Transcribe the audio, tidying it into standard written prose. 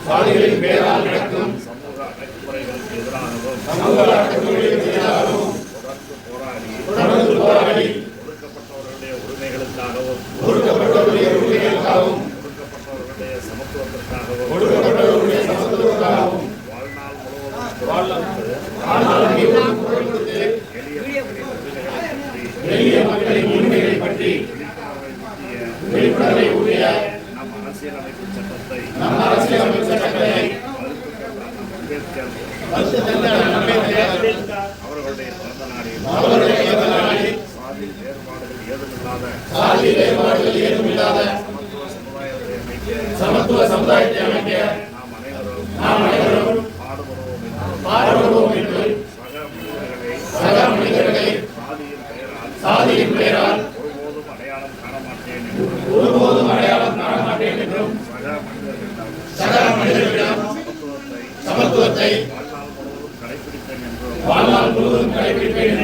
சாதிகளின் பெயரால் நடக்கும் சமூக அடக்குமுறைகளுக்கு எதிராகவும் தொடர்ந்து போராடி ஒடுக்கப்பட்டவர்களுடைய உரிமைகளுக்காகவும் ஒடுக்கப்பட்டவர்களுடைய சமத்துவத்திற்காகவும் வாழ்நாள் முழுவதும் குரல் கொடுத்து எளிய மக்களின் உரிமைகளை பற்றி விழிப்புணர்வை ஊட்டிய நம் அரசியலமைப்பு சட்டத்தை அவர்களுடைய பிறந்த நாளில் சாதி வேறுபாடுகள் ஏதுமில்லாத சமத்துவ சமுதாயத்தை அமைக்க நாம் அனைவரும் பாடுபடுவோம் என்று சக மனிதர்களை சாதியின் பெயரால் ஒருபோதும் அடையாளம் காண மாட்டேன் என்றும் சக மனிதர்களிடம் சமத்துவத்தை வாழ்நாள் முழுவதும் கடைபிடிப்பேன் என்றும்